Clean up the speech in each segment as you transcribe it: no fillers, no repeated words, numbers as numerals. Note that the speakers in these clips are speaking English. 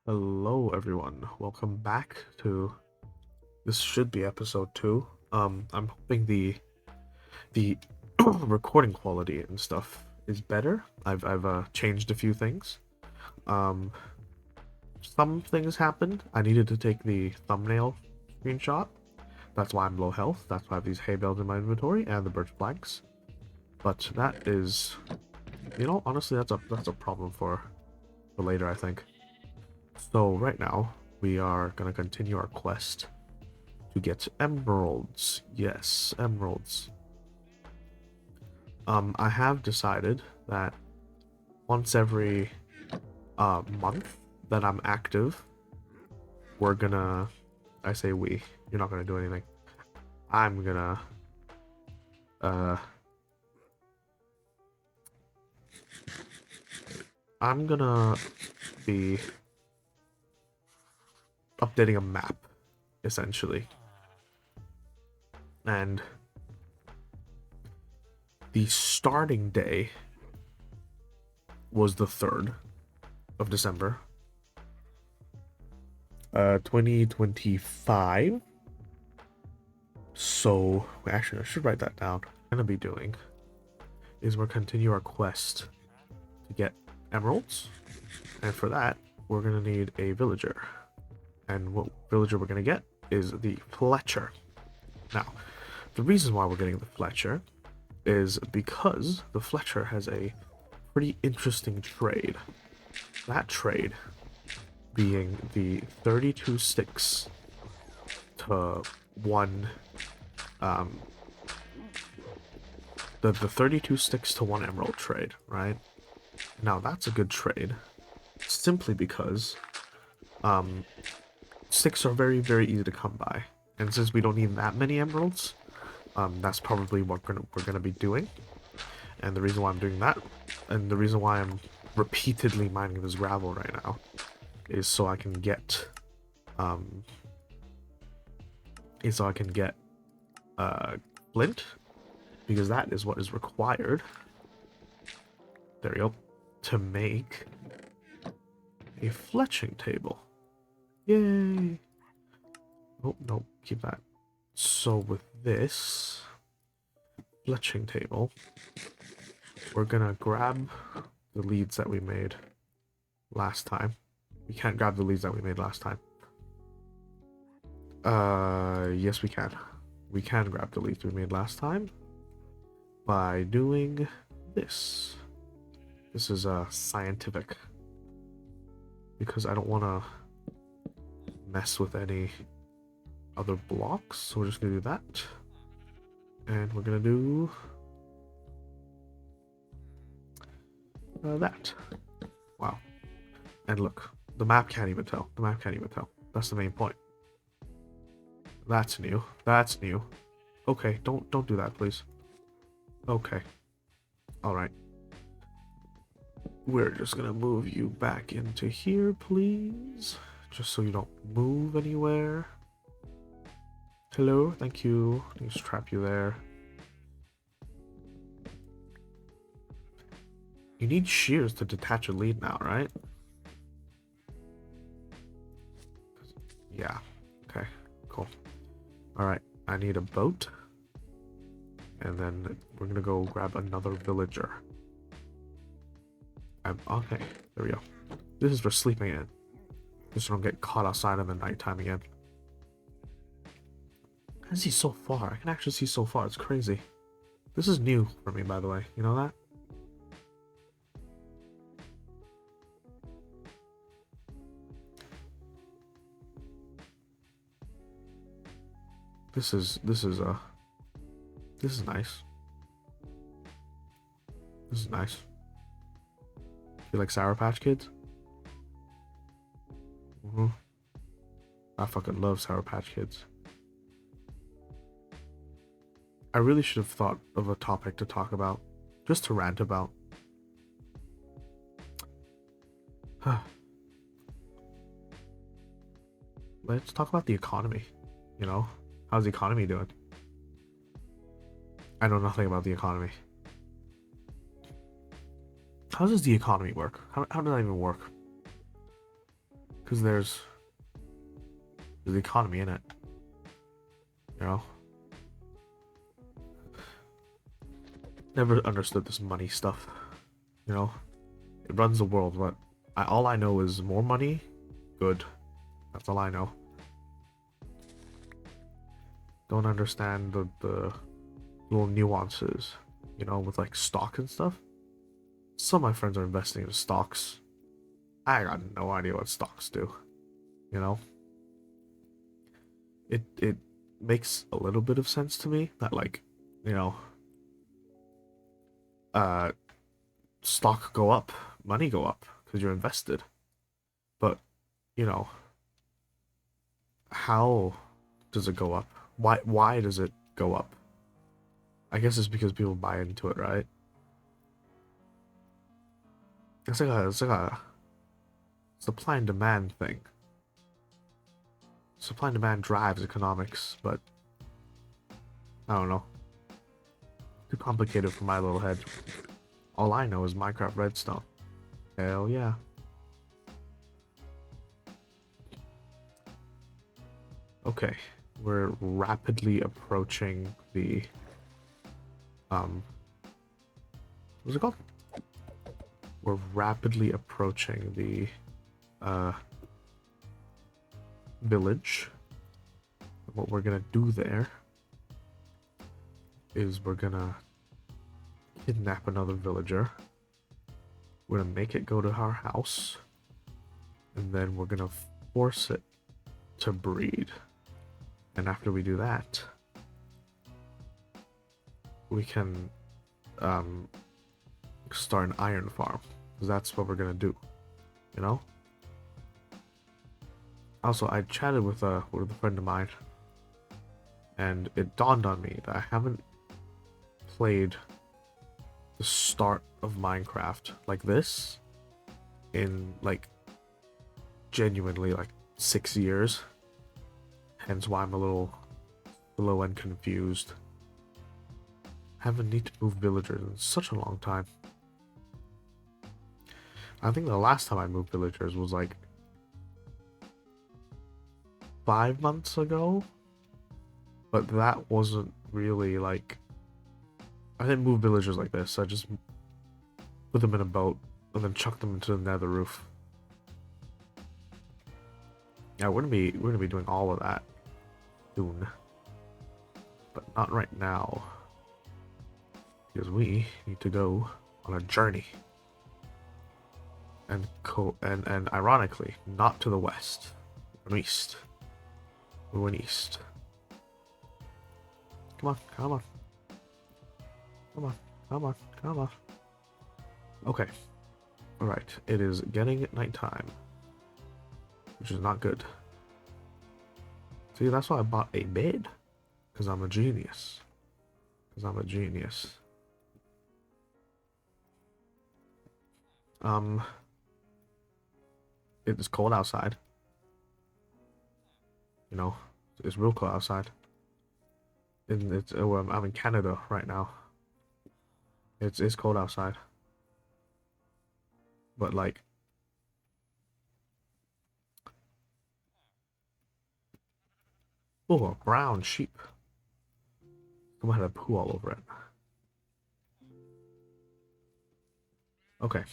Hello everyone, welcome back to this should be episode 2. I'm hoping the recording quality and stuff is better. I've changed a few things. Um some things happened. I needed to take the thumbnail screenshot. That's why I'm low health. That's why I have these hay bales in my inventory and the birch planks. But that is honestly that's a problem for later, I think. So right now we are gonna continue our quest to get emeralds. Yes, emeralds. I have decided that once every month that I'm active, we're gonna. I say we. You're not gonna do anything. I'm gonna. Uh, I'm gonna be updating a map, essentially, and the starting day was the 3rd of December, 2025. So actually, I should write that down. What I'm gonna be doing is we're continue our quest to get emeralds, and for that we're gonna need a villager. And what villager we're gonna get is the Fletcher. Now, the reason why we're getting the Fletcher is because the Fletcher has a pretty interesting trade. That trade being the 32 sticks to one the 32 sticks to one emerald trade, right? Now that's a good trade simply because sticks are very, very easy to come by. And since we don't need that many emeralds, that's probably what we're gonna be doing. And the reason why I'm doing that, and the reason why I'm repeatedly mining this gravel right now, is so I can get, is so I can get, flint, because that is what is required. There we go. To make a fletching table. Yay! Oh, no, keep that. So with this fletching table, we're gonna grab the leads that we made last time. We can't grab the leads that we made last time. Yes we can. We can grab the leads we made last time by doing this. This is scientific, because I don't want to mess with any other blocks, so we're just gonna do that. And we're gonna do that. Wow. And look, the map can't even tell. The map can't even tell. That's the main point. That's new. That's new. Okay, don't do that, please. Okay. Alright. We're just gonna move you back into here, please. Just so you don't move anywhere. Hello, thank you. Let me just trap you there. You need shears to detach a lead now, right? Yeah. Okay, cool. Alright, I need a boat. And then we're gonna go grab another villager. Okay, there we go. This is for sleeping in. Just so I don't get caught outside in the nighttime again. I can see so far. I can actually see so far. It's crazy. This is new for me, by the way. You know that? This is nice. This is nice. You like Sour Patch Kids? I fucking love Sour Patch Kids. I really should have thought of a topic to talk about, just to rant about. Let's talk about the economy. You know, how's the economy doing? I know nothing about the economy. How does the economy work? How does that even work? Because there's the economy in it, you know? Never understood this money stuff, you know? It runs the world, but all I know is more money, good. That's all I know. Don't understand the little nuances, you know, with like stock and stuff. Some of my friends are investing in stocks. I got no idea what stocks do, you know? It makes a little bit of sense to me that, like, you know, uh stock go up, money go up because you're invested. But, you know, how does it go up? Why does it go up? I guess it's because people buy into it, right? It's like a supply and demand thing. Supply and demand drives economics, but I don't know. Too complicated for my little head. All I know is Minecraft Redstone. Hell yeah. Okay, we're rapidly approaching the what's it called? We're rapidly approaching the village. What we're gonna do there is we're gonna kidnap another villager. We're gonna make it go to our house, and then we're gonna force it to breed. And after we do that, we can start an iron farm, because that's what we're gonna do, you know? Also, I chatted with a friend of mine, and it dawned on me that I haven't played the start of Minecraft like this in, like, genuinely, like, 6 years. Hence why I'm a little slow and confused. I haven't need to move villagers in such a long time. I think the last time I moved villagers was like 5 months ago, but that wasn't really like, I didn't move villagers like this. I just put them in a boat and then chucked them into the nether roof. Yeah, we're gonna be doing all of that soon, but not right now, because we need to go on a journey. And ironically, not to the west. We're going east. We're going east. Come on, come on. Come on, come on, come on. Okay. Alright, it is getting nighttime, which is not good. See, that's why I bought a bed. Because I'm a genius. Because I'm a genius. It is cold outside. You know, it's real cold outside. And I'm in Canada right now. It's cold outside. But like, oh, a brown sheep. Someone had a poo all over it. Okay.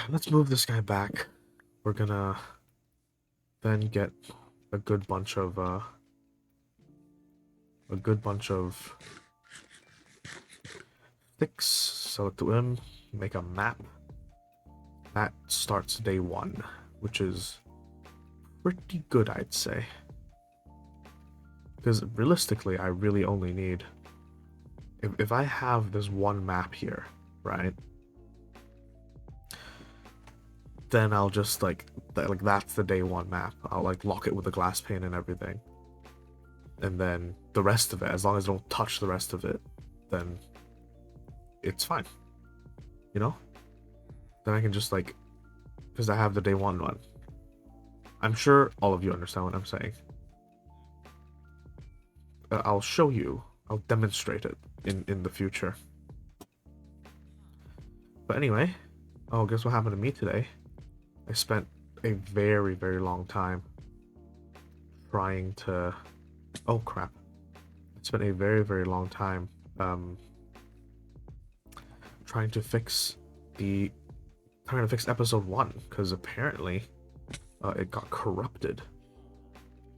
Let's move this guy back. We're gonna then get a good bunch of sticks. So to him, make a map. That starts day 1, which is pretty good, I'd say. Because realistically, I really only need, if I have this one map here, right? Then I'll just like that's the day 1 map. I'll like lock it with a glass pane and everything. And then the rest of it, as long as I don't touch the rest of it, then it's fine. You know? Then I can just like, because I have the day 1 one. I'm sure all of you understand what I'm saying. I'll show you. I'll demonstrate it in the future. But anyway, oh, guess what happened to me today? I spent a very, very long time trying to. Oh crap! I spent a very, very long time um trying to fix the trying to fix episode 1 because apparently it got corrupted.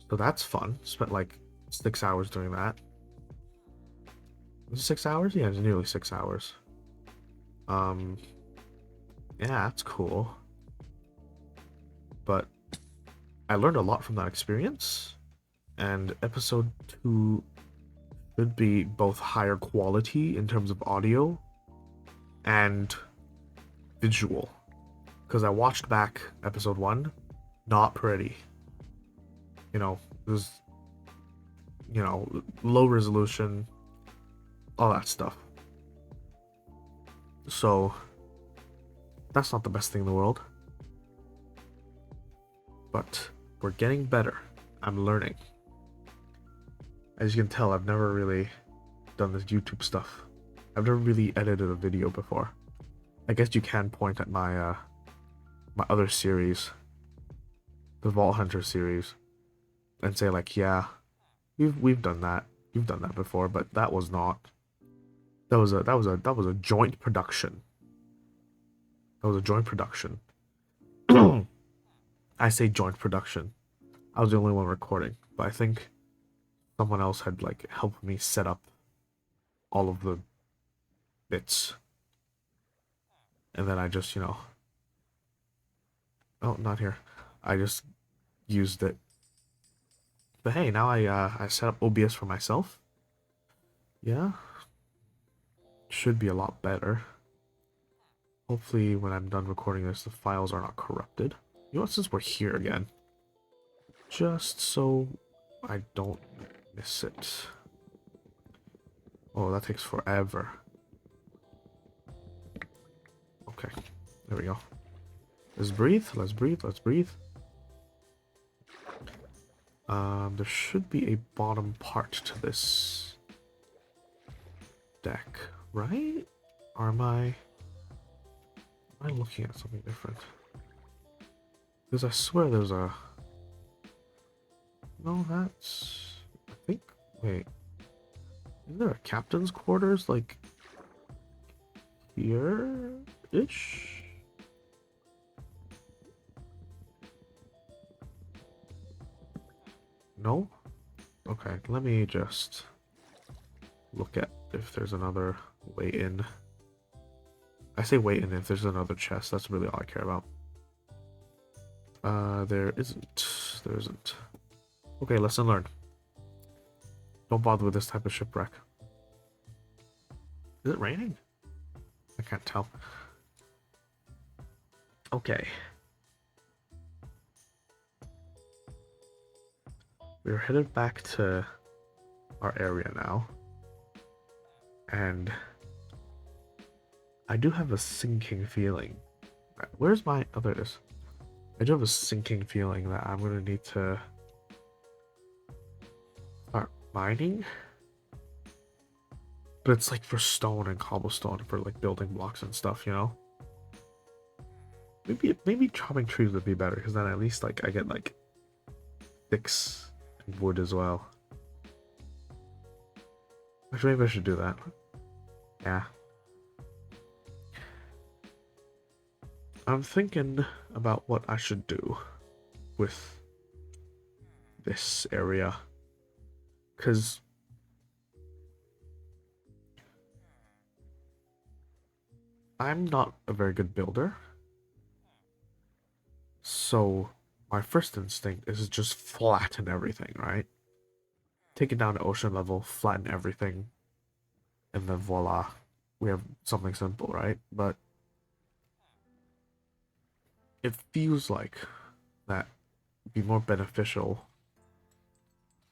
So that's fun. Spent like 6 hours doing that. Was it 6 hours? Yeah, it was nearly 6 hours. Um, yeah, that's cool. But I learned a lot from that experience, and episode 2 should be both higher quality in terms of audio and visual. Because I watched back episode 1, not pretty. You know, it was, low resolution, all that stuff. So, that's not the best thing in the world. But we're getting better. I'm learning. As you can tell, I've never really done this YouTube stuff. I've never really edited a video before. I guess you can point at my my other series, the Vault Hunter series, and say like, yeah, we've done that. You've done that before, but that was not. That was a joint production. That was a joint production. I say joint production. I was the only one recording, but I think someone else had like helped me set up all of the bits, and then I just oh, not here. I just used it. But hey, now I set up OBS for myself. Yeah, should be a lot better. Hopefully, when I'm done recording this, the files are not corrupted. You know what? Since we're here again, just so I don't miss it. Oh, that takes forever. Okay, there we go. Let's breathe. Let's breathe. Let's breathe. There should be a bottom part to this deck, right? Or am I looking at something different? Because I swear there's a... No, that's... I think... Wait. Is there a captain's quarters, like... here-ish? No? Okay, let me just look at if there's another way in. I say way in if there's another chest. That's really all I care about. There isn't. There isn't. Okay, lesson learned. Don't bother with this type of shipwreck. Is it raining? I can't tell. Okay. We're headed back to our area now. And I do have a sinking feeling. Where's my... Oh, there it is. I do have a sinking feeling that I'm going to need to start mining. But it's like for stone and cobblestone, for like building blocks and stuff, you know? Maybe chopping trees would be better, because then at least like I get like sticks and wood as well. Actually, maybe I should do that. Yeah. I'm thinking about what I should do with this area. Because I'm not a very good builder. So my first instinct is to just flatten everything, right? Take it down to ocean level, flatten everything, and then voila, we have something simple, right? But it feels like that would be more beneficial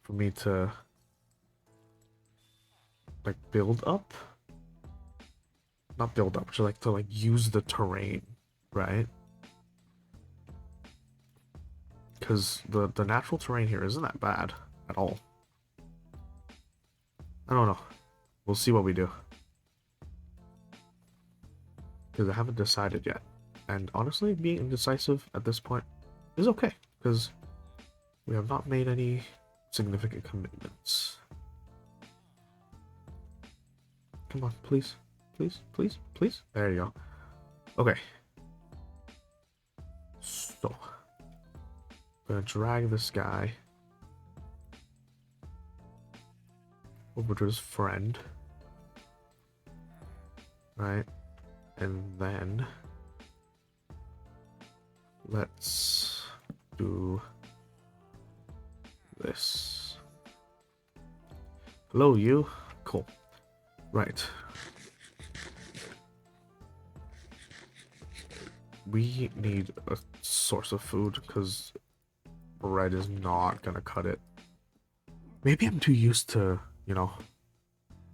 for me to like build up, not build up, just like to like use the terrain, right? Because the natural terrain here isn't that bad at all. I don't know. We'll see what we do. because I haven't decided yet. And honestly, being indecisive at this point is okay, because we have not made any significant commitments. Come on, please. Please, please, please. There you go. Okay. So, I'm gonna drag this guy over to his friend. Right? And then let's do this. Hello, you. Cool. Right. We need a source of food because bread is not gonna cut it. Maybe I'm too used to, you know,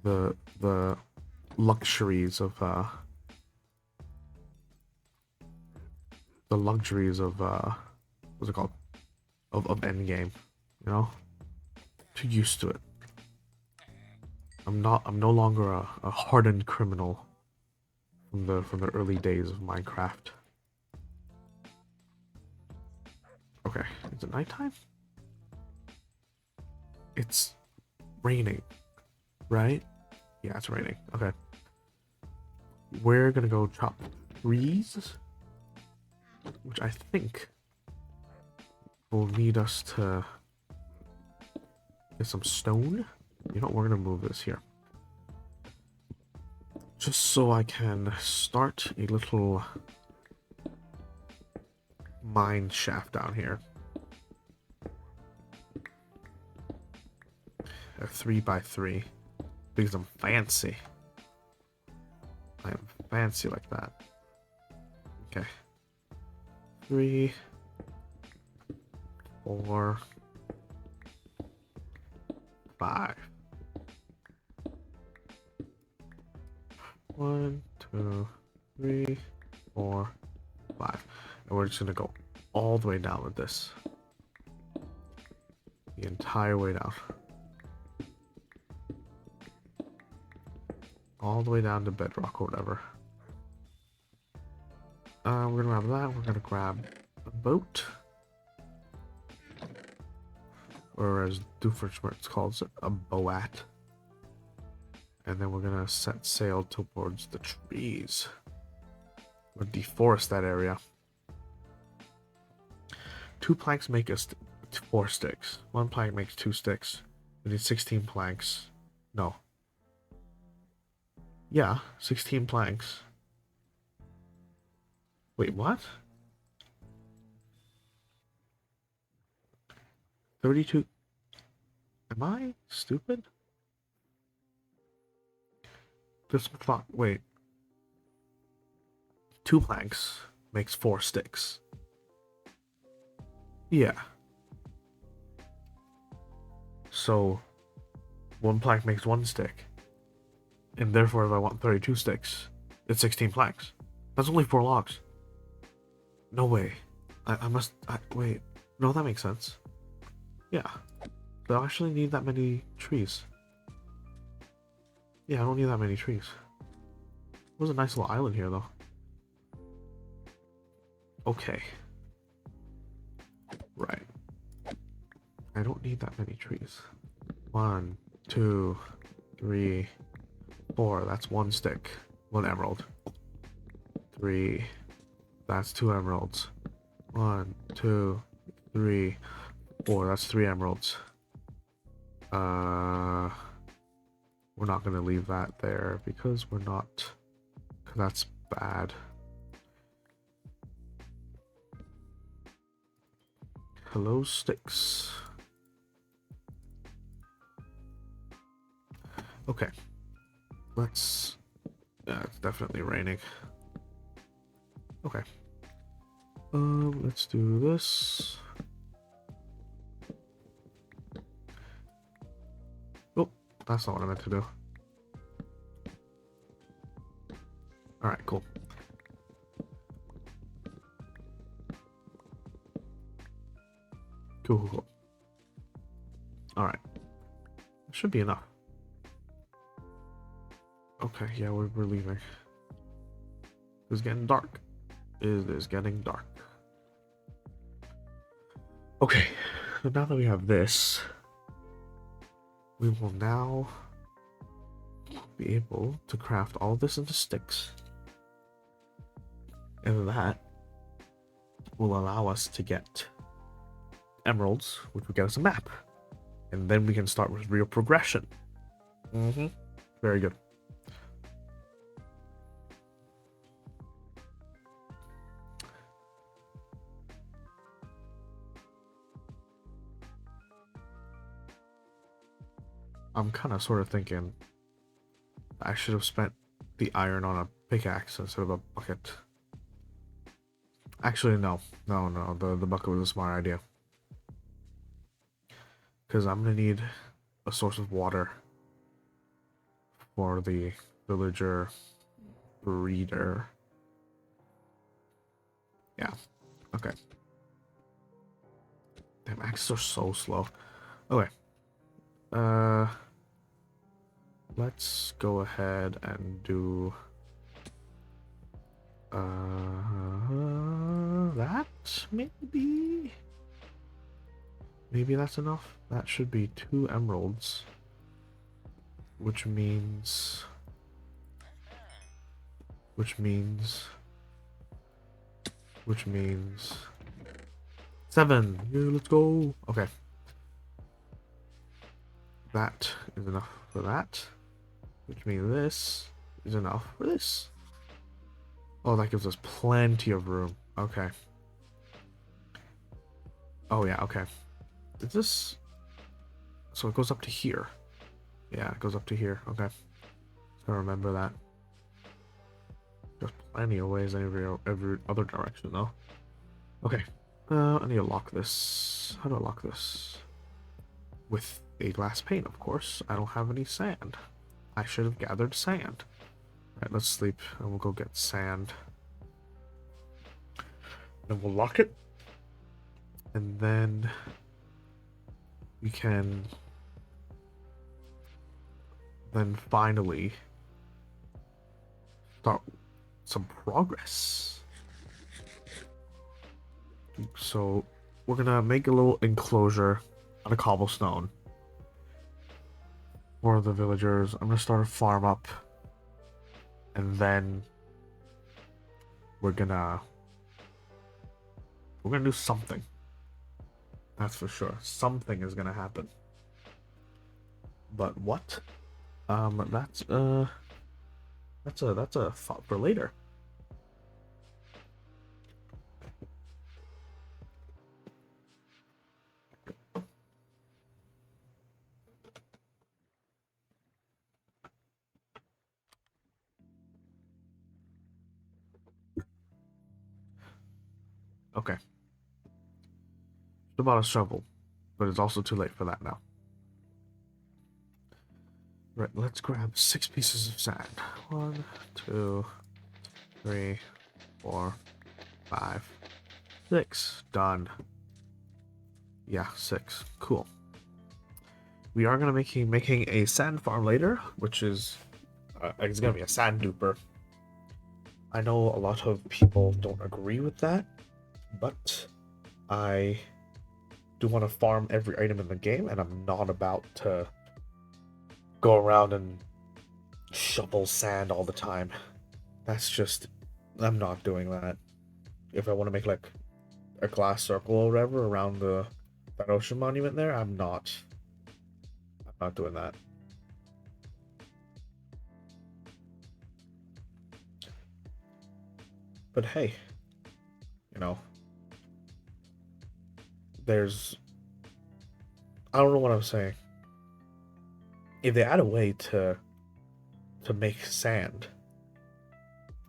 the luxuries of what's it called? Of Endgame, you know? Too used to it. I'm no longer a hardened criminal from the early days of Minecraft. Okay, is it nighttime? It's raining, right? Yeah, it's raining. Okay. We're gonna go chop trees, which I think will need us to get some stone. You know, we're gonna move this here. Just so I can start a little mine shaft down here. A 3x3. Because I'm fancy. I am fancy like that. Okay. 3, 4, 5. 1, 2, 3, 4, 5. And we're just gonna go all the way down with this. The entire way down. All the way down to bedrock or whatever. We're gonna grab that. We're gonna grab a boat. Or as Doofenshmirtz calls it, a boat. And then we're gonna set sail towards the trees. We're gonna deforest that area. 2 planks make us 4 sticks. 1 plank makes 2 sticks. We need 16 planks. No. Yeah, 16 planks. Wait, what? 32. Am I stupid? This clock. Wait. 2 planks makes 4 sticks. Yeah. So, 1 plank makes 1 stick. And therefore, if I want 32 sticks, it's 16 planks. That's only 4 logs. No way. Wait. No, that makes sense. Yeah. So I actually need that many trees. Yeah, I don't need that many trees. It was a nice little island here, though. Okay. Right. I don't need that many trees. 1, 2, 3, 4. That's 1 stick. 1 emerald. 3. That's 2 emeralds. 1, 2, 3, 4. That's 3 emeralds. We're not gonna leave that there because we're not. Cause that's bad. Hello, sticks. Okay. Let's. Yeah, it's definitely raining. Okay. Let's do this. Oh, that's not what I meant to do. Alright, cool. Cool. Alright. Should be enough. Okay, yeah, we're leaving. It's getting dark. It is getting dark. Okay, so now that we have this, we will now be able to craft all this into sticks. And that will allow us to get emeralds, which will get us a map. And then we can start with real progression. Very good. I'm kind of sort of thinking I should have spent the iron on a pickaxe instead of a bucket. Actually, no. The bucket was a smart idea. Because I'm going to need a source of water for the villager breeder. Yeah. Okay. Damn, axes are so slow. Okay. Let's go ahead and do that maybe that's enough. That should be 2 emeralds, which means 7. Yeah, let's go. Okay. That is enough for that, which means this is enough for this. Oh, that gives us plenty of room. Okay. Oh, yeah, okay. Is this... So it goes up to here. Yeah, it goes up to here. Okay. So remember that. There's plenty of ways in every other direction, though. Okay. I need to lock this. How do I lock this? With a glass pane, of course. I don't have any sand. I should have gathered sand. Alright, let's sleep and we'll go get sand. Then we'll lock it. And then we can then finally start some progress. So we're gonna make a little enclosure on a cobblestone for the villagers. I'm gonna start a farm up, and then we're gonna do something. That's for sure. Something is gonna happen. But what? That's a thought for later. Okay. It's about a shovel, but it's also too late for that now. Right, let's grab 6 pieces of sand. 1, 2, 3, 4, 5, 6. Done. Yeah, 6. Cool. We are gonna making a sand farm later, which is it's gonna be a sand duper. I know a lot of people don't agree with that, but I do want to farm every item in the game, and I'm not about to go around and shovel sand all the time. That's just... I'm not doing that. If I want to make like a glass circle or whatever around that ocean monument there, I'm not doing that. But hey, you know, there's... I don't know what I'm saying. If they add a way to make sand,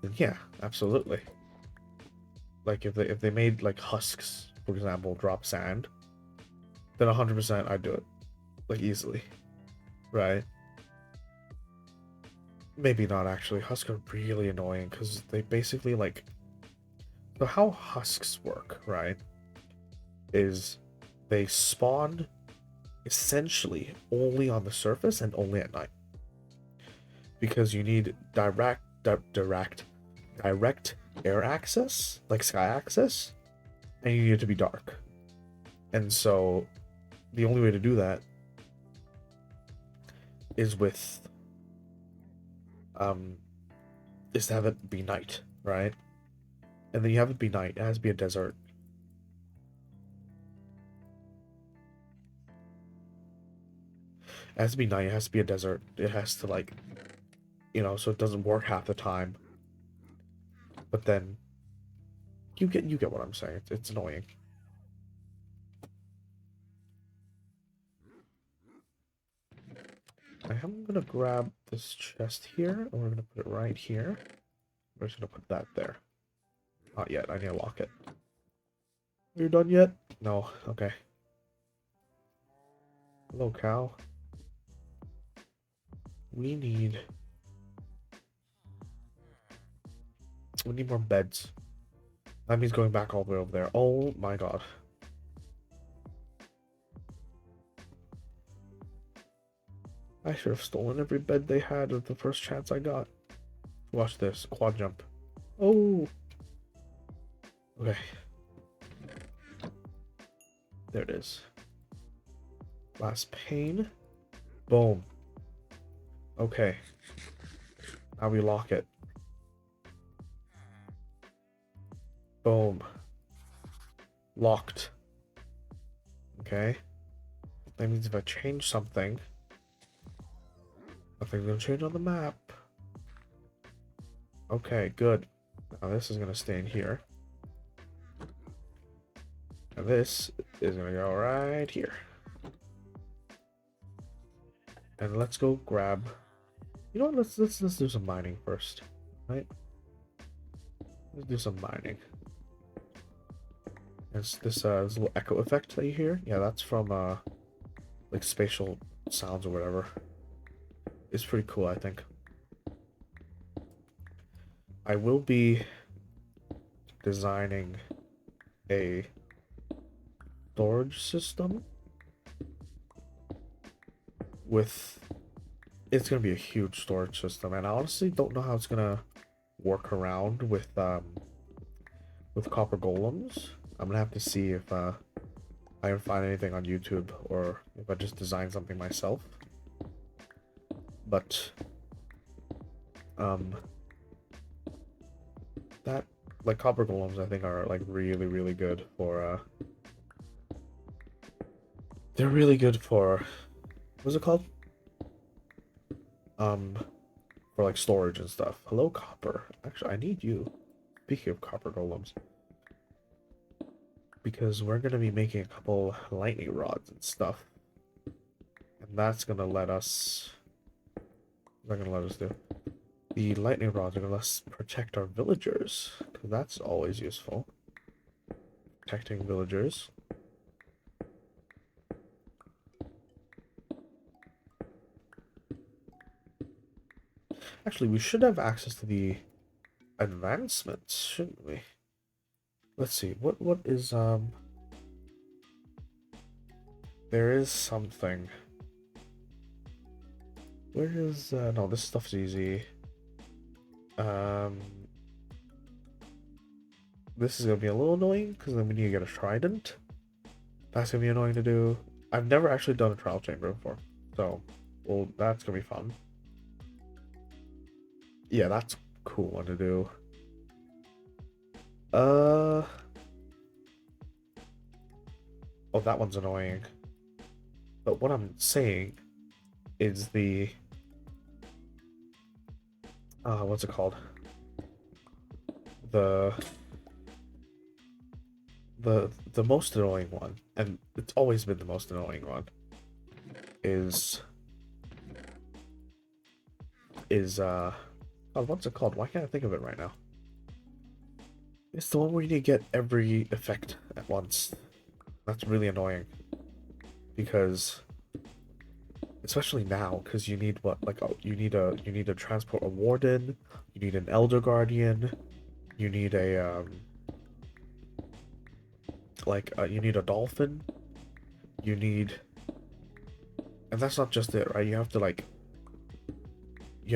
then yeah, absolutely. Like if they made like husks, for example, drop sand, then 100% I'd do it, like easily, right? Maybe not actually. Husks are really annoying because they basically like... So how husks work, right, is they spawn essentially only on the surface and only at night. Because you need direct direct air access, like sky access, and you need it to be dark. And so the only way to do that is with is to have it be night, right? And then you have it be night. It has to be a desert. It has to be night. It has to be a desert. It has to, like, you know, so it doesn't work half the time. But then you get what I'm saying. It's annoying. I'm gonna grab this chest here, and we're gonna put it right here. We're just gonna put that there. Not yet. I need to lock it. Are you done yet? No. Okay. Hello, cow. We need more beds. That means going back all the way over there. Oh my god. I should have stolen every bed they had at the first chance I got. Watch this. Quad jump. Oh. Okay. There it is. Last pane. Boom. Okay. Now we lock it. Boom. Locked. Okay. That means if I change something, nothing's gonna change on the map. Okay, good. Now this is gonna stay in here. And this is gonna go right here. And let's go grab. You know what? Let's do some mining first, right? Let's do some mining. It's this little echo effect that you hear. Yeah, that's from like spatial sounds or whatever. It's pretty cool, I think. I will be designing a storage system with. It's gonna be a huge storage system, and I honestly don't know how it's gonna work around with copper golems. I'm gonna have to see if I can find anything on YouTube or if I just design something myself. But that, like, copper golems I think are like really good for they're really good for, what's it called? For like storage and stuff. Hello, copper. Actually, I need you. Speaking of copper golems, because we're gonna be making a couple lightning rods and stuff, and that's gonna let us. They're gonna let us do. The lightning rods are gonna let us protect our villagers, because that's always useful. Protecting villagers. Actually, we should have access to the advancements, shouldn't we? Let's see. What is there is something. Where is no, this stuff's easy. This is gonna be a little annoying because then we need to get a trident. That's gonna be annoying to do. I've never actually done a trial chamber before, so well, that's gonna be fun. Yeah, that's a cool one to do. Oh, that one's annoying. But what I'm saying is the what's it called? The most annoying one, and it's always been the most annoying one, is oh, what's it called? Why can't I think of it right now? It's the one where you need to get every effect at once. That's really annoying. Because especially now, because you need what, like, oh, you need to transport a warden, you need an elder guardian, you need a you need a dolphin, you need, and that's not just it, right? You have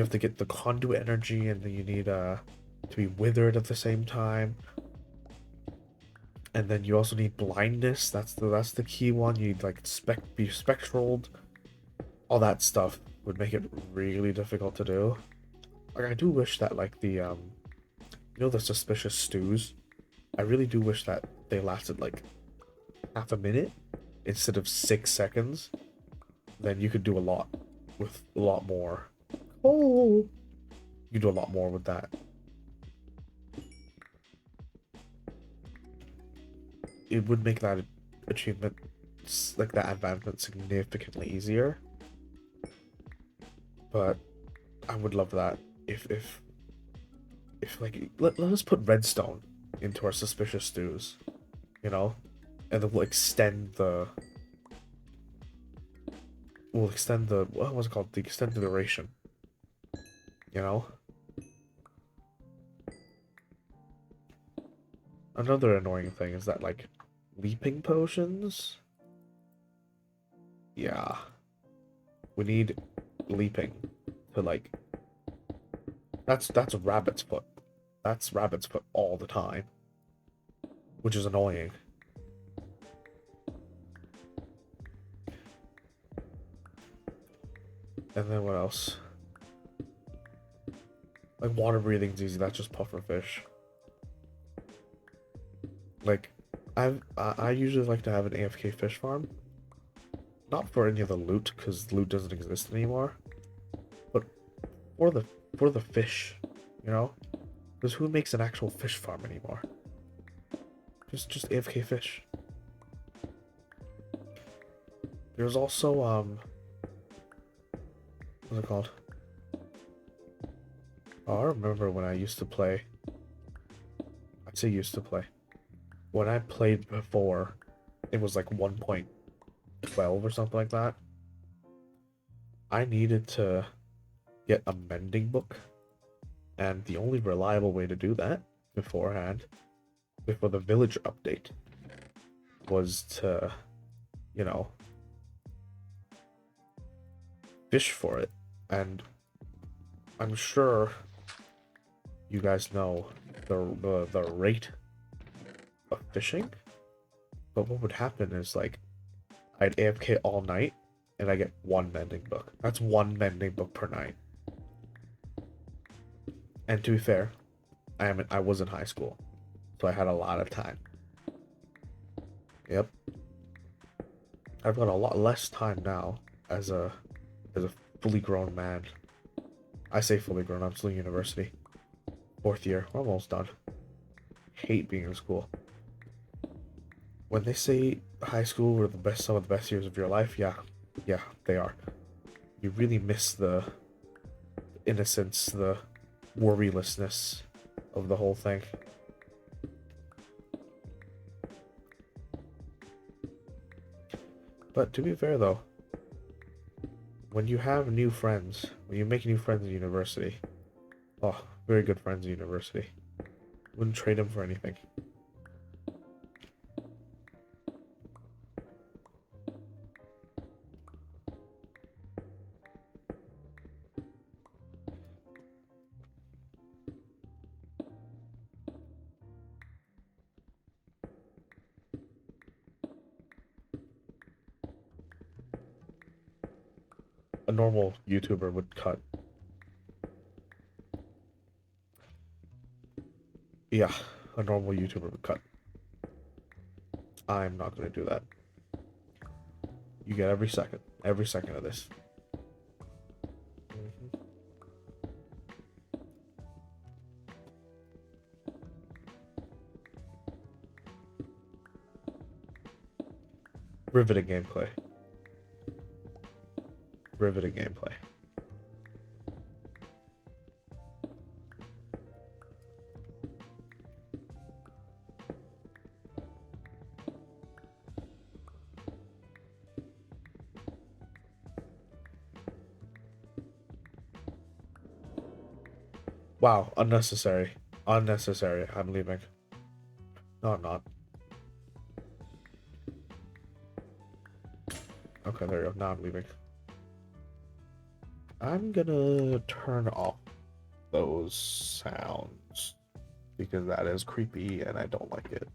to get the conduit energy, and then you need to be withered at the same time. And then you also need blindness. That's the key one. You need like be spectraled. All that stuff would make it really difficult to do. Like I do wish that like the suspicious stews. I really do wish that they lasted like half a minute instead of 6 seconds. Then you could do a lot with a lot more. Oh, you do a lot more with that. It would make that achievement, like that advancement, significantly easier. But I would love that if like let us put redstone into our suspicious stews, you know, and then we'll extend the what was it called, the extended duration, you know. Another annoying thing is that like leaping potions. Yeah, we need leaping to like that's rabbit's foot. That's rabbit's foot all the time, which is annoying. And then what else? Like water breathing's easy. That's just pufferfish. Like I usually like to have an AFK fish farm. Not for any of the loot, because loot doesn't exist anymore. But for the fish, you know? Because who makes an actual fish farm anymore? Just AFK fish. There's also what's it called? Oh, I remember when I used to play. I'd say used to play. When I played before, it was like 1.12 or something like that. I needed to get a mending book, and the only reliable way to do that beforehand, before the villager update, was to, you know, fish for it. And I'm sure you guys know the rate of fishing, but what would happen is like I'd AFK all night and I get one mending book. That's one mending book per night. And to be fair, I was in high school, so I had a lot of time. Yep. I've got a lot less time now as a fully grown man. I say fully grown, I'm still in university. 4th year, we're almost done. Hate being in school. When they say high school were some of the best years of your life, yeah, they are. You really miss the innocence, the worrylessness of the whole thing. But to be fair though, when you have new friends, when you make new friends in university, oh, very good friends in university, wouldn't trade them for anything. A normal YouTuber would cut. Yeah, a normal YouTuber would cut. I'm not gonna do that. You get every second of this. Mhm. Riveting gameplay. Riveting gameplay. Wow, unnecessary. Unnecessary. I'm leaving. No, I'm not. Okay, there you go. Now I'm leaving. I'm gonna turn off those sounds because that is creepy and I don't like it.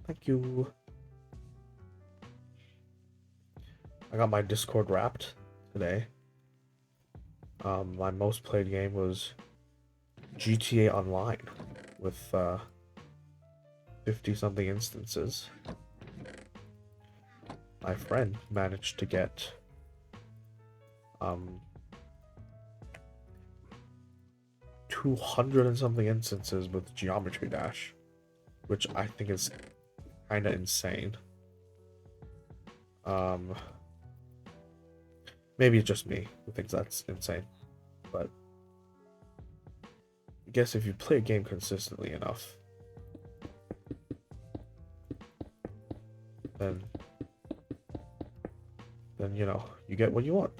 Thank you. I got my Discord wrapped today. My most played game was GTA Online with 50 something instances. My friend managed to get 200 and something instances with Geometry Dash, which I think is kind of insane. Maybe it's just me who thinks that's insane, but I guess if you play a game consistently enough, then you know, you get what you want.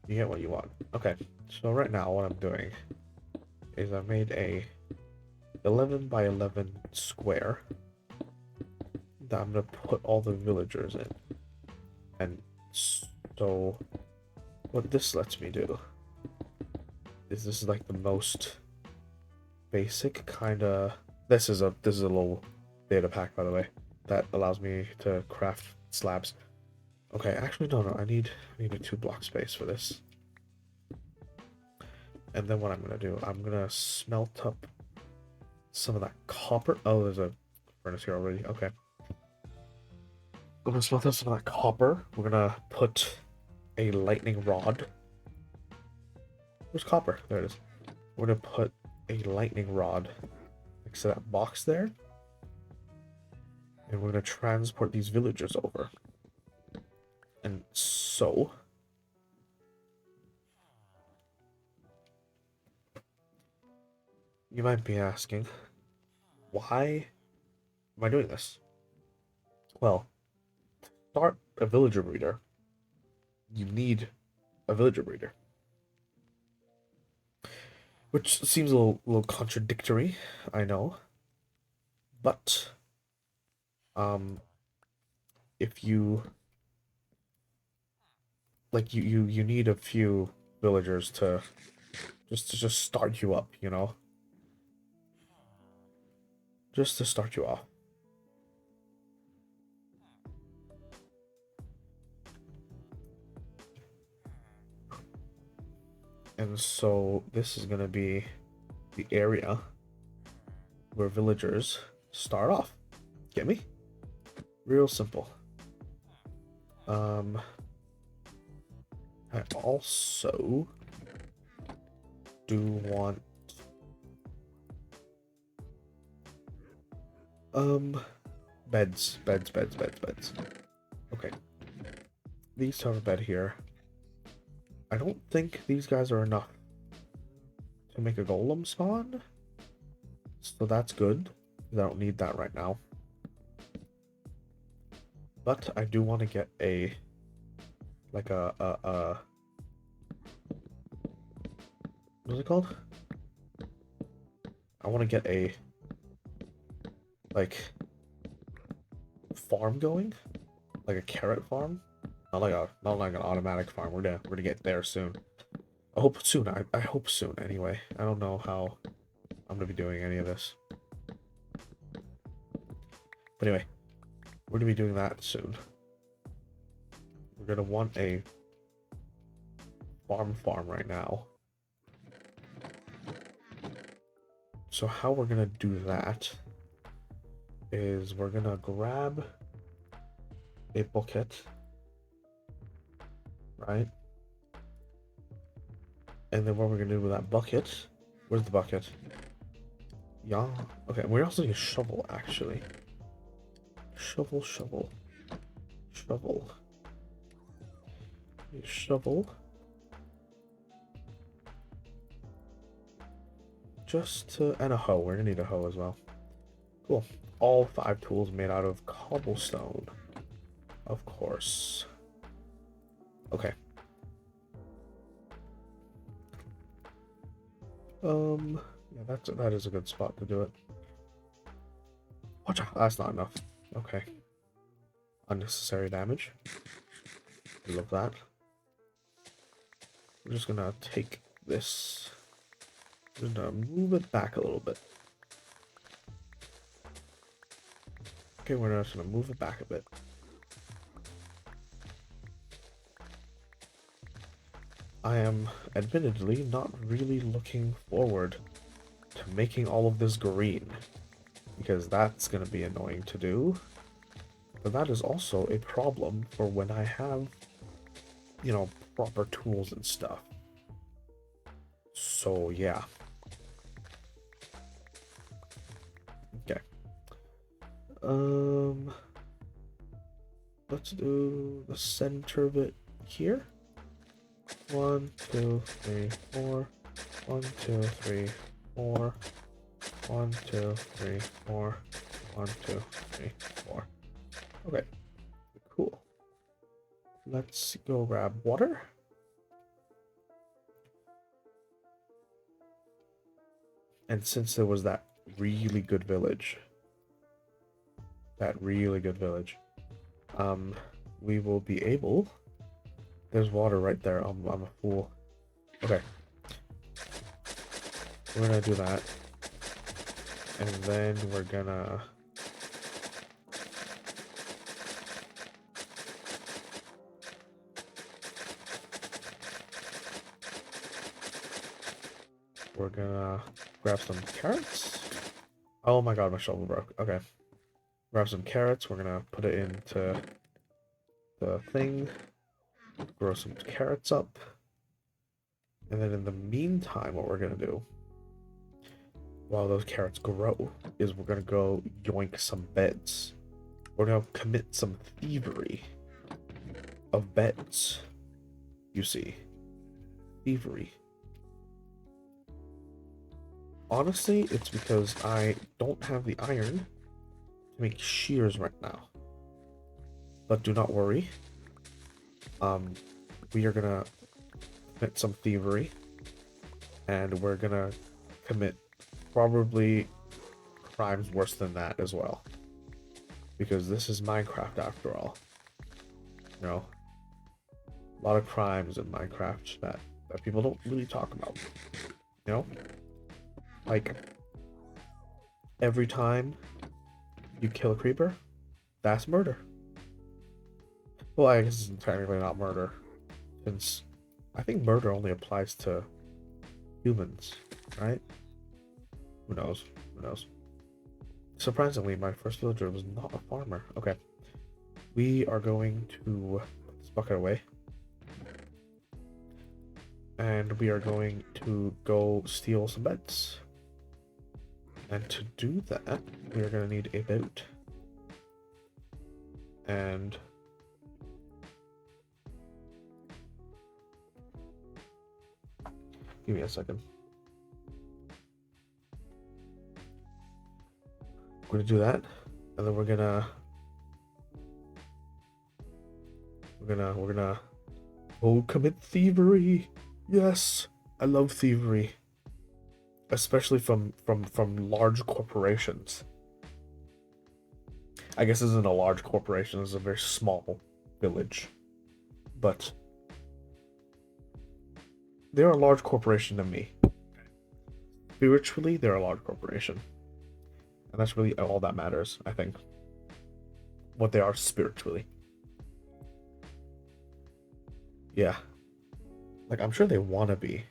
You get what you want. Okay, so right now what I'm doing is I made a 11 by 11 square that I'm gonna put all the villagers in. And so what this lets me do is this is like the most basic kind of, this is a little data pack, by the way, that allows me to craft slabs. Okay, actually no, I need a 2-block space for this. And then what I'm gonna do, I'm gonna smelt up some of that copper. Oh, there's a furnace here already. Okay. I'm gonna smelt up some of that copper. We're gonna put a lightning rod. Where's copper? There it is. We're gonna put a lightning rod next to that box there. And we're gonna transport these villagers over. And so you might be asking, why am I doing this? Well, to start a villager breeder, you need a villager breeder. Which seems a little contradictory, I know. But if you like you need a few villagers to just start you up, you know? Just to start you off. And so this is gonna be the area where villagers start off. Get me? Real simple. I also do want beds. Okay. These have a bed here. I don't think these guys are enough to make a golem spawn. So that's good. I don't need that right now. But I do want to get a like a what's it called? I want to get a like farm going, like a carrot farm, not like an automatic farm. We're gonna get there soon. I hope soon. I hope soon. Anyway, I don't know how I'm gonna be doing any of this, but anyway, we're gonna be doing that soon. We're gonna want a farm right now. So how we're gonna do that is we're gonna grab a bucket, right? And then what we're gonna do with that bucket, where's the bucket? Yeah, okay, we're also need a shovel, actually. Shovel. A shovel. And a hoe, we're gonna need a hoe as well. Cool. All 5 tools made out of cobblestone. Of course. Okay. Yeah, that is a good spot to do it. Watch out. That's not enough. Okay. Unnecessary damage. I love that. I'm just gonna take this. I'm gonna move it back a little bit. Okay, we're just gonna move it back a bit. I am admittedly not really looking forward to making all of this green, because that's gonna be annoying to do. But that is also a problem for when I have, you know, proper tools and stuff. So yeah. Okay. Let's do the center of it here. 1, 2, 3, 4. 1, 2, 3, 4. 1, 2, 3, 4. 1, 2, 3, 4. Okay. Cool. Let's go grab water. And since there was that really good village, we will be able. There's water right there. I'm a fool. Okay. We're gonna do that. And then we're gonna... We're gonna grab some carrots. Oh my god, my shovel broke. Okay. Grab some carrots. We're gonna put it into the thing. Grow some carrots up. And then in the meantime, what we're gonna do, while those carrots grow, is we're gonna go yoink some beds. We're gonna commit some thievery of beds. You see. Thievery. Honestly, it's because I don't have the iron to make shears right now. But do not worry. We are gonna commit some thievery. And we're gonna commit probably crimes worse than that as well. Because this is Minecraft after all. You know? A lot of crimes in Minecraft that people don't really talk about. You know? Like, every time you kill a creeper, that's murder. Well, I guess it's technically not murder, since I think murder only applies to humans, right? Who knows? Who knows? Surprisingly, my first villager was not a farmer. Okay. We are going to put this bucket away. And we are going to go steal some beds. And to do that, we are going to need a boat. And give me a second. We're gonna do that, and then we're gonna commit thievery. Yes, I love thievery, especially from large corporations. I guess this isn't a large corporation, this is a very small village, but they're a large corporation to me. Spiritually, they're a large corporation. And that's really all that matters, I think. What they are spiritually. Yeah. Like, I'm sure they want to be.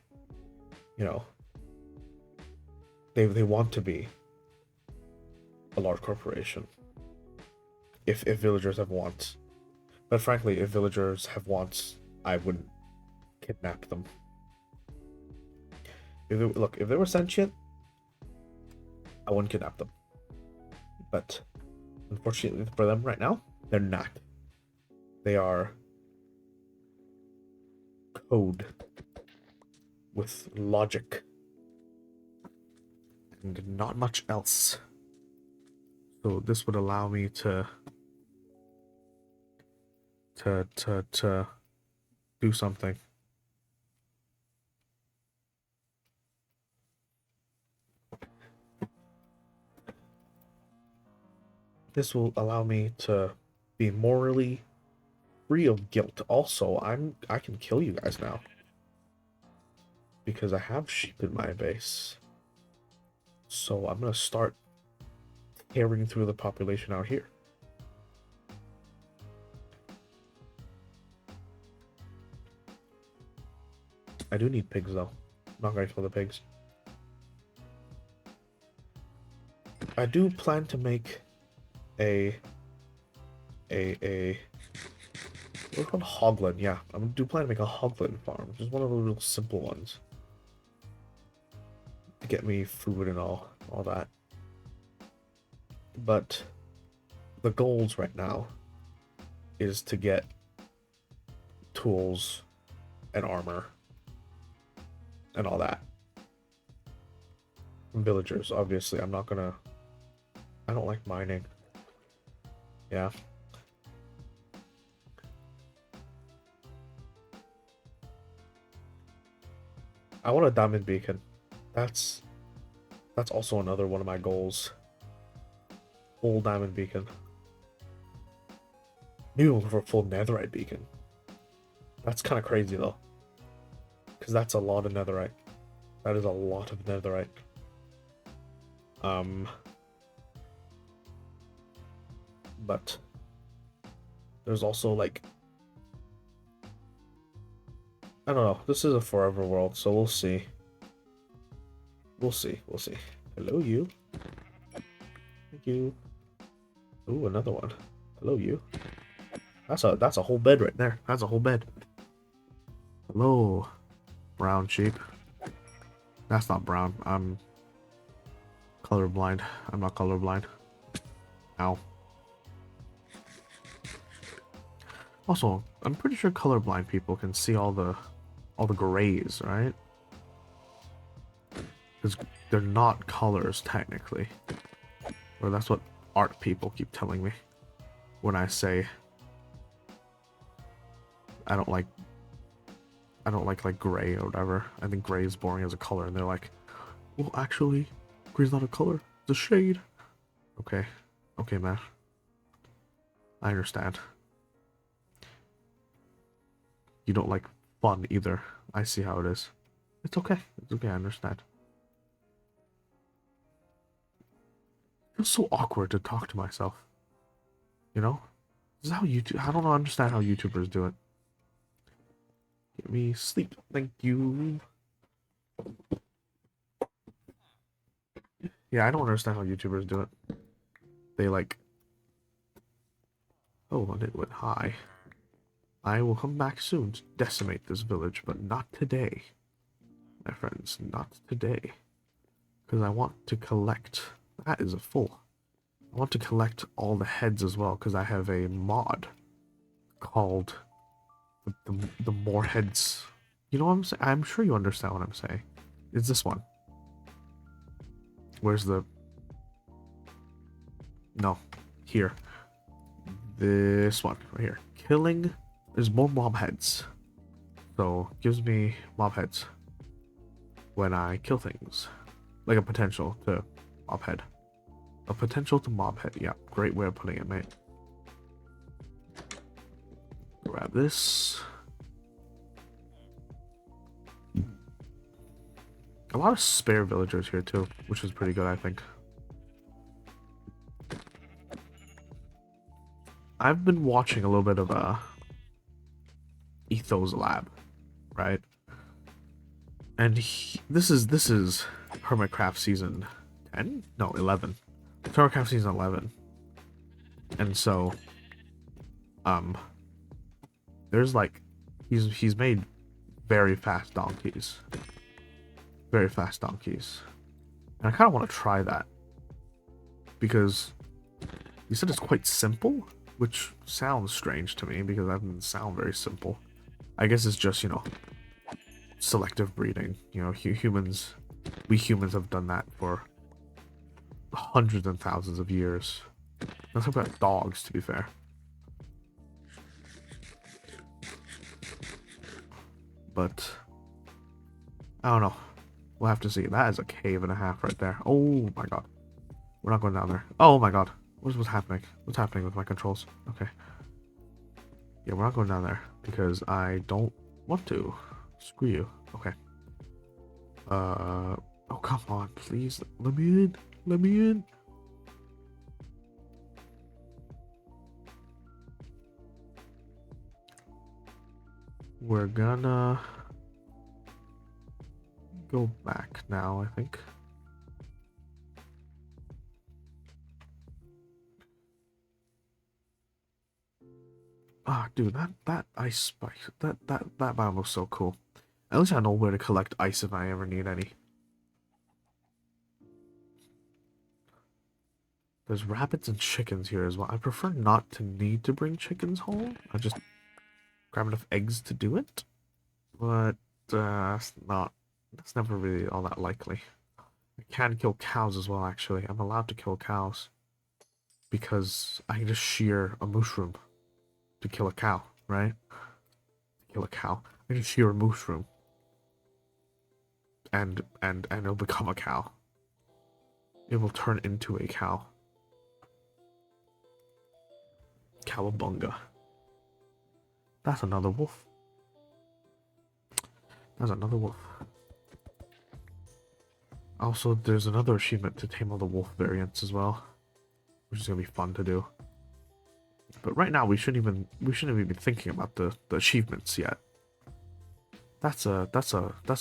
You know. They want to be a large corporation. If villagers have wants. But frankly, if villagers have wants, I wouldn't kidnap them. If they were sentient, I wouldn't kidnap them. But unfortunately for them right now, they're not. They are code with logic and not much else. So this would allow me to do something. This will allow me to be morally free of guilt. Also, I can kill you guys now. Because I have sheep in my base. So I'm gonna start tearing through the population out here. I do need pigs though. I'm not gonna kill the pigs. I do plan to make a what's called hoglin, yeah. I do plan to make a hoglin farm, just one of the real simple ones. To get me food and all that. But the goals right now is to get tools and armor and all that. And villagers, obviously, I don't like mining. Yeah. I want a diamond beacon. That's also another one of my goals. Full diamond beacon. Maybe we'll go for a full netherite beacon. That's kind of crazy though. Because that's a lot of netherite. That is a lot of netherite. But there's also like, I don't know. This is a forever world, so we'll see. We'll see. Hello, you. Thank you. Ooh, another one. Hello, you. That's a whole bed right there. That's a whole bed. Hello, brown sheep. That's not brown. I'm colorblind. I'm not colorblind. Ow. Also, I'm pretty sure colorblind people can see all the grays, right? Because they're not colors technically. Or that's what art people keep telling me when I say I don't like gray or whatever. I think gray is boring as a color, and they're like, well, actually, gray's not a color, it's a shade. Okay, man. I understand. You don't like fun either. I see how it is. It's okay. I understand. It feels so awkward to talk to myself. You know? This is how I don't understand how YouTubers do it. Give me sleep. Thank you. Yeah, I don't understand how YouTubers do it. They like... Oh, and it went high. I will come back soon to decimate this village, but not today. My friends, not today. Because I want to collect... That is a full. I want to collect all the heads as well, because I have a mod called the more heads. You know what I'm saying? I'm sure you understand what I'm saying. It's this one. Where's the... No. Here. This one. Right here. Killing... There's more mob heads. So, gives me mob heads. When I kill things. Like a potential to mob head. A potential to mob head. Yeah, great way of putting it, mate. Grab this. A lot of spare villagers here too, which is pretty good, I think. I've been watching a little bit of Ethos Lab, right? And this is Hermitcraft season 10? No, 11. Hermitcraft season 11. And so there's like he's made very fast donkeys. Very fast donkeys. And I kind of want to try that. Because you said it's quite simple, which sounds strange to me because that doesn't sound very simple. I guess it's just, you know, selective breeding. You know, we humans have done that for hundreds and thousands of years. Let's talk about dogs, to be fair. But I don't know. We'll have to see. That is a cave and a half right there. Oh my god. We're not going down there. Oh my god. What's happening? What's happening with my controls? Okay. Yeah, we're not going down there because I don't want to. Screw you. Okay. Oh, come on, please. Let me in. Let me in. We're gonna go back now, I think. Ah, dude, that ice spike, that biome looks so cool. At least I know where to collect ice if I ever need any. There's rabbits and chickens here as well. I prefer not to need to bring chickens home. I just grab enough eggs to do it. But that's never really all that likely. I can kill cows as well, actually. I'm allowed to kill cows. Because I can just shear a mushroom to kill a cow, right? Kill a cow. I can shear a mushroom. And it'll become a cow. It will turn into a cow. Cowabunga. That's another wolf. That's another wolf. Also, there's another achievement to tame all the wolf variants as well, which is gonna be fun to do. But right now, we shouldn't even be thinking about the achievements yet. That's a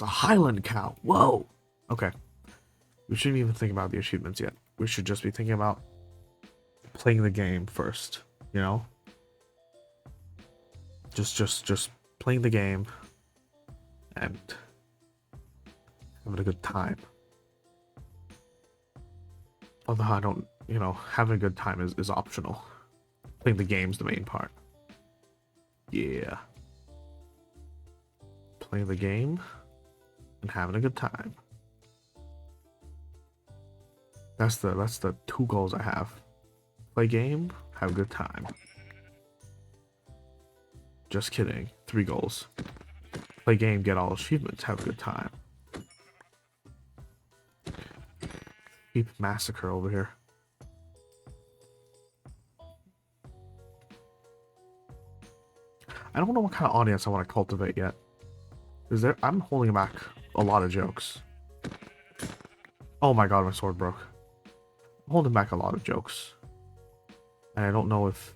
Highland cow. Whoa. Okay. We shouldn't even think about the achievements yet. We should just be thinking about playing the game first. You know. Just playing the game and having a good time. Although I don't, having a good time is optional. Playing the game's the main part. Yeah. Playing the game and having a good time. That's the two goals I have. Play game, have a good time. Just kidding. 3 goals. Play game, get all achievements, have a good time. Keep massacre over here. I don't know what kind of audience I want to cultivate yet. I'm holding back a lot of jokes. Oh my god, my sword broke. I'm holding back a lot of jokes. And I don't know if...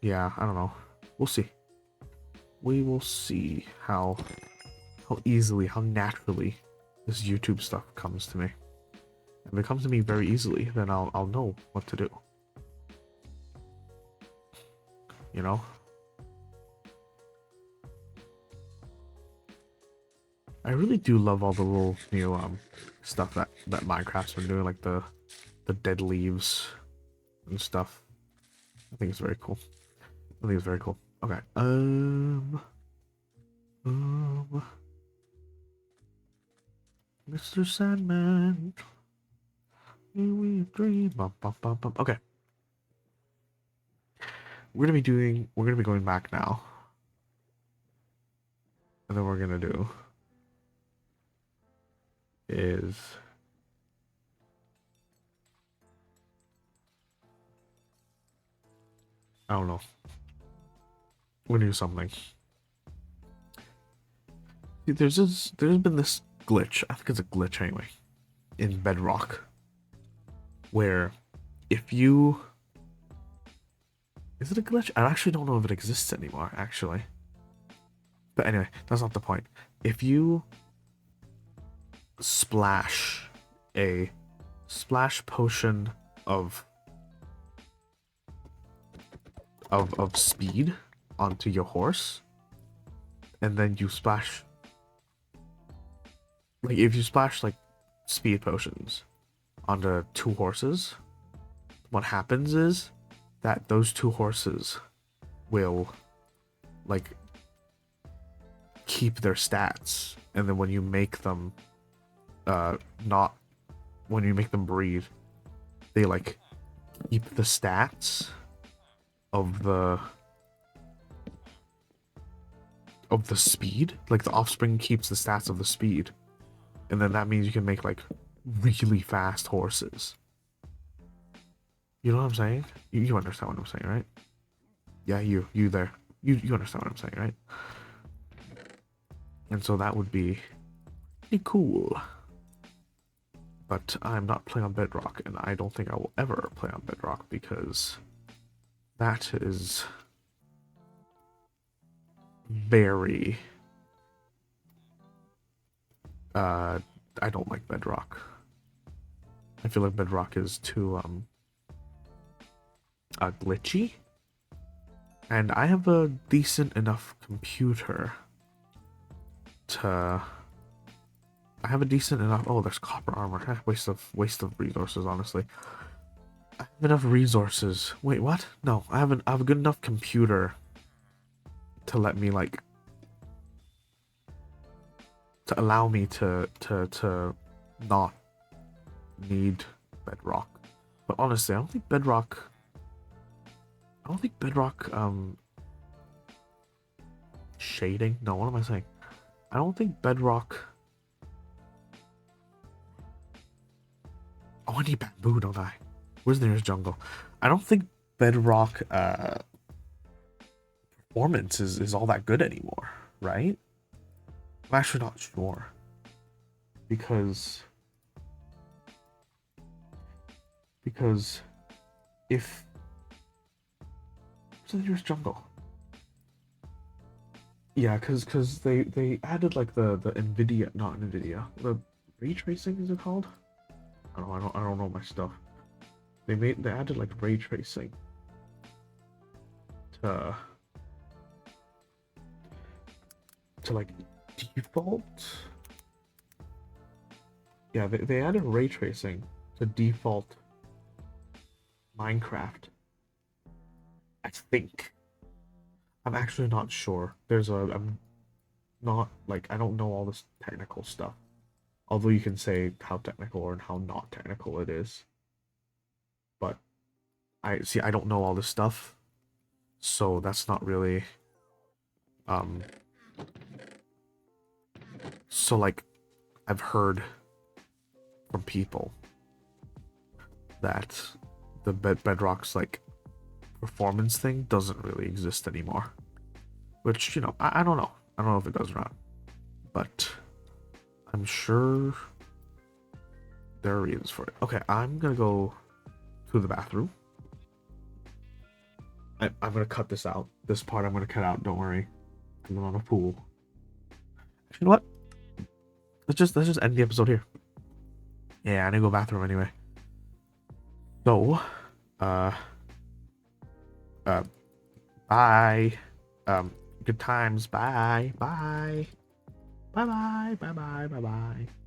Yeah, I don't know. We'll see. We will see how easily, how naturally this YouTube stuff comes to me. If it comes to me very easily, then I'll know what to do. You know? I really do love all the little new stuff that Minecraft's been doing, like the dead leaves and stuff. I think it's very cool. Okay. Mr. Sandman, we dream. Okay. We're gonna be going back now. And then we're gonna do is I don't know. We're gonna do something. There's been this glitch. I think it's a glitch anyway. In Bedrock. Where if you... Is it a glitch? I actually don't know if it exists anymore, actually. But anyway, that's not the point. If you splash a splash potion of speed onto your horse, and then you splash, like if you splash like speed potions onto 2 horses, what happens is that those 2 horses will like keep their stats, and then when you make them when you make them breed, they like keep the stats of the speed. Like the offspring keeps the stats of the speed, and then that means you can make like really fast horses. You know what I'm saying? You understand what I'm saying, right? Yeah, you there. You understand what I'm saying, right? And so that would be pretty cool. But I'm not playing on Bedrock, and I don't think I will ever play on Bedrock because that is very uh I don't like Bedrock. I feel like Bedrock is too glitchy. And I have a decent enough computer to I have a decent enough oh there's copper armor. Waste of resources, honestly. I have enough resources. Wait, what? No, I have a good enough computer to let me like to allow me to not need Bedrock. But honestly, I don't think Bedrock shading. No, what am I saying? I don't think Bedrock. Oh, I need bamboo, don't I? Where's the nearest jungle? I don't think Bedrock performance is all that good anymore, right? I'm actually not sure because because if where's the nearest jungle? Yeah, because they added like the Nvidia, not Nvidia, the ray tracing is it called? I don't know my stuff. They added like ray tracing to like default. Yeah, they added ray tracing to default Minecraft. I think. I'm actually not sure. I'm not like I don't know all this technical stuff. Although you can say how technical and how not technical it is. But I don't know all this stuff. So that's not really um so like I've heard from people that the Bedrock's like performance thing doesn't really exist anymore. Which, you know, I don't know. I don't know if it does or not. But I'm sure there are reasons for it. Okay, I'm gonna go to the bathroom. I'm gonna cut this out. This part I'm gonna cut out, don't worry. I'm on a pool. You know what? Let's just end the episode here. Yeah, I need to go bathroom anyway. So, uh uh bye. Good times. Bye. Bye. Bye bye. Bye bye. Bye bye.